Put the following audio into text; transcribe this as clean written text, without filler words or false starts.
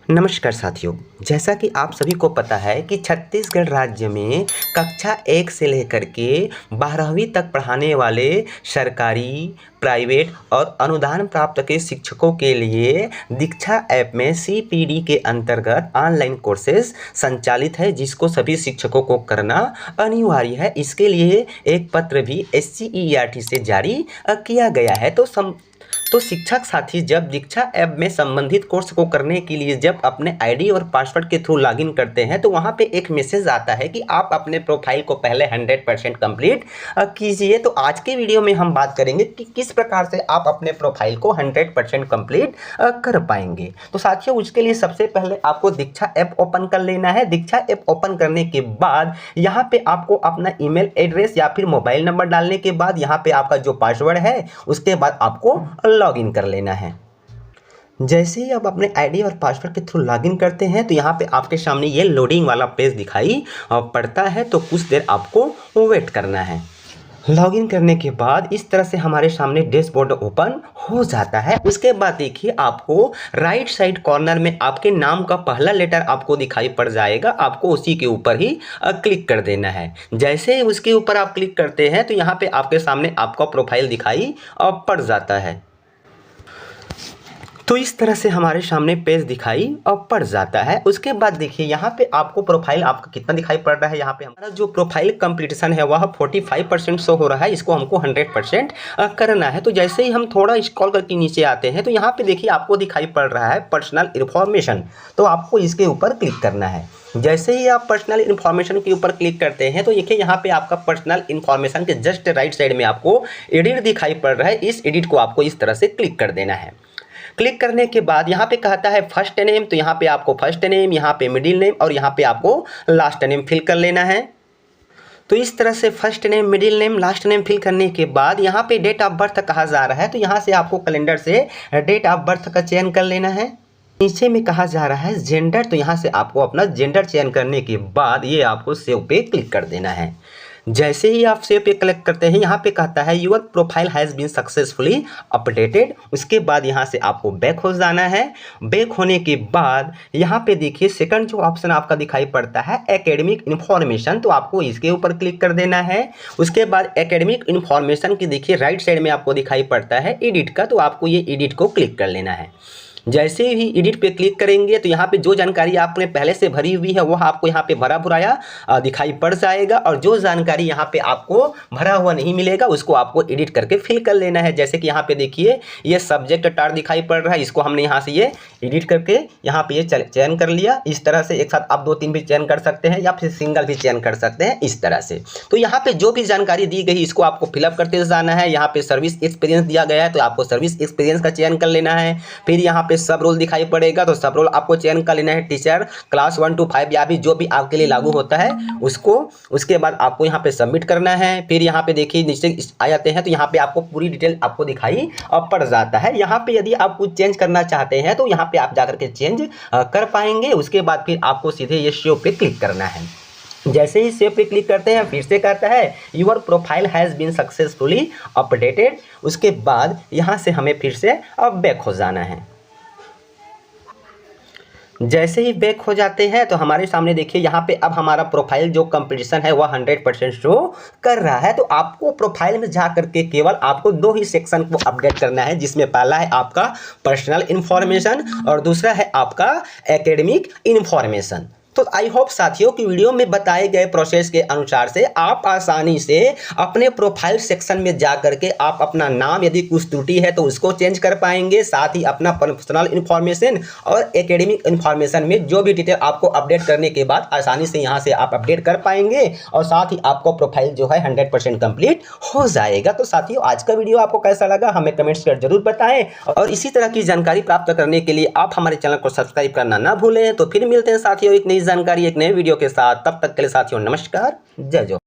नमस्कार साथियों, जैसा कि आप सभी को पता है कि छत्तीसगढ़ राज्य में कक्षा 1 से लेकर के 12वीं तक पढ़ाने वाले सरकारी, प्राइवेट और अनुदान प्राप्त के शिक्षकों के लिए दीक्षा ऐप में CPD के अंतर्गत ऑनलाइन कोर्सेज संचालित है, जिसको सभी शिक्षकों को करना अनिवार्य है। इसके लिए एक पत्र भी SCERT से जारी किया गया है। तो शिक्षक साथी जब दीक्षा ऐप में संबंधित कोर्स को करने के लिए जब अपने आईडी और पासवर्ड के थ्रू लॉगिन करते हैं तो वहां पे एक मैसेज आता है कि आप अपने प्रोफाइल को पहले 100% कंप्लीट कीजिए। तो आज के वीडियो में हम बात करेंगे कि किस प्रकार से आप अपने प्रोफाइल को 100% कंप्लीट कर पाएंगे। तो साथियों, उसके लिए सबसे पहले आपको दीक्षा ऐप ओपन कर लेना है। दीक्षा ऐप ओपन करने के बाद यहाँ पे आपको अपना ईमेल एड्रेस या फिर मोबाइल नंबर डालने के बाद यहाँ पे आपका जो पासवर्ड है उसके बाद आपको लॉगिन कर लेना है। जैसे ही आप अपने आईडी और पासवर्ड के थ्रू लॉगिन करते हैं तो यहाँ पे आपके सामने ये लोडिंग वाला पेज दिखाई पड़ता है, तो कुछ देर आपको वेट करना है। लॉगिन करने के बाद इस तरह से हमारे सामने डैशबोर्ड ओपन हो जाता है। उसके बाद देखिए आपको राइट साइड कॉर्नर में आपके नाम का पहला लेटर आपको दिखाई पड़ जाएगा। आपको उसी के ऊपर ही क्लिक कर देना है। जैसे ही उसके ऊपर आप क्लिक करते हैं तो यहाँ पे आपके सामने आपका प्रोफाइल दिखाई पड़ जाता है। तो इस तरह से हमारे सामने पेज दिखाई पड़ जाता है। उसके बाद देखिए यहाँ पे आपको प्रोफाइल आपका कितना दिखाई पड़ रहा है। यहाँ पे हमारा जो प्रोफाइल कंप्लीटेशन है वह 45% शो हो रहा है। इसको हमको 100% करना है। तो जैसे ही हम थोड़ा स्क्रॉल करके नीचे आते हैं तो यहाँ पे देखिए आपको दिखाई पड़ रहा है पर्सनल इन्फॉर्मेशन। तो आपको इसके ऊपर क्लिक करना है। जैसे ही आप पर्सनल इन्फॉर्मेशन के ऊपर क्लिक करते हैं तो देखिए यहाँ पे आपका पर्सनल इन्फॉर्मेशन के जस्ट राइट साइड में आपको एडिट दिखाई पड़ रहा है। इस एडिट को आपको इस तरह से क्लिक कर देना है। क्लिक करने के बाद यहाँ पे कहता है फर्स्ट नेम, तो यहाँ पे आपको फर्स्ट नेम, यहाँ पे मिडिल नेम और यहाँ पे आपको लास्ट नेम फिल कर लेना है। तो इस तरह से first name, middle name, last name fill करने के बाद यहाँ पे डेट ऑफ बर्थ कहा जा रहा है, तो यहाँ से आपको कैलेंडर से डेट ऑफ बर्थ का चयन कर लेना है। नीचे में कहा जा रहा है जेंडर, तो यहाँ से आपको अपना जेंडर चयन करने के बाद ये आपको सेव पे क्लिक कर देना है। जैसे ही आप सेव पे क्लिक करते हैं यहाँ पे कहता है your profile has been successfully updated. उसके बाद यहाँ से आपको बैक हो जाना है। बैक होने के बाद यहाँ पे देखिए सेकंड जो ऑप्शन आपका दिखाई पड़ता है एकेडमिक इन्फॉर्मेशन, तो आपको इसके ऊपर क्लिक कर देना है। उसके बाद एकेडमिक इन्फॉर्मेशन की देखिए राइट साइड में आपको दिखाई पड़ता है एडिट का, तो आपको ये एडिट को क्लिक कर लेना है। जैसे ही एडिट पे क्लिक करेंगे तो यहाँ पे जो जानकारी आपने पहले से भरी हुई है वह आपको यहाँ पे भरा भराया दिखाई पड़ जाएगा, और जो जानकारी यहाँ पे आपको भरा हुआ नहीं मिलेगा उसको आपको एडिट करके फिल कर लेना है। जैसे कि यहाँ पे देखिए ये सब्जेक्ट टार दिखाई पड़ रहा है, इसको हमने यहाँ से ये एडिट करके यहाँ पे ये चयन कर लिया। इस तरह से एक साथ आप 2-3 भी चयन कर सकते हैं या फिर सिंगल भी चयन कर सकते हैं इस तरह से। तो यहाँ पे जो भी जानकारी दी गई इसको आपको फिलअप करते जाना है। यहाँ पे सर्विस एक्सपीरियंस दिया गया है तो आपको सर्विस एक्सपीरियंस का चयन कर लेना है। फिर यहाँ सब रोल दिखाई पड़ेगा तो सब रोल आपको चयन कर लेना है, टीचर क्लास 1 to 5 या भी जो भी आपके लिए लागू होता है उसको। उसके बाद आपको यहाँ पे सबमिट करना है। फिर यहाँ पे देखिए नीचे आ जाते हैं तो यहाँ पे आपको पूरी डिटेल आपको दिखाई पड़ जाता है। यहाँ पे यदि आप कुछ चेंज करना चाहते हैं तो यहाँ पे आप जाकर के चेंज कर पाएंगे। उसके बाद फिर आपको सीधे ये सेव पे क्लिक करना है। जैसे ही सेव पे क्लिक करते हैं फिर से कहता है your profile has been successfully updated. उसके बाद यहाँ से हमें फिर से अब बैक हो जाना है। जैसे ही बैक हो जाते हैं तो हमारे सामने देखिए यहाँ पे अब हमारा प्रोफाइल जो कंप्लीशन है वह 100% शो कर रहा है। तो आपको प्रोफाइल में जा करके केवल आपको 2 ही सेक्शन को अपडेट करना है, जिसमें पहला है आपका पर्सनल इन्फॉर्मेशन और दूसरा है आपका एकेडमिक इन्फॉर्मेशन। तो आई होप साथियों कि वीडियो में बताए गए प्रोसेस के अनुसार से आप आसानी से अपने प्रोफाइल सेक्शन में जा करके आप अपना नाम यदि कुछ त्रुटि है तो उसको चेंज कर पाएंगे, साथ ही अपना पर्सनल इन्फॉर्मेशन और एकेडमिक इन्फॉर्मेशन में जो भी डिटेल आपको अपडेट करने के बाद आसानी से यहाँ से आप अपडेट कर पाएंगे और साथ ही आपको प्रोफाइल जो है 100% कंप्लीट हो जाएगा। तो साथियों, आज का वीडियो आपको कैसा लगा हमें कमेंट्स कर जरूर बताएं, और इसी तरह की जानकारी प्राप्त करने के लिए आप हमारे चैनल को सब्सक्राइब करना ना भूलें। तो फिर मिलते हैं साथियों एक नई जानकारी एक नए वीडियो के साथ। तब तक के लिए साथियों नमस्कार, जय जय।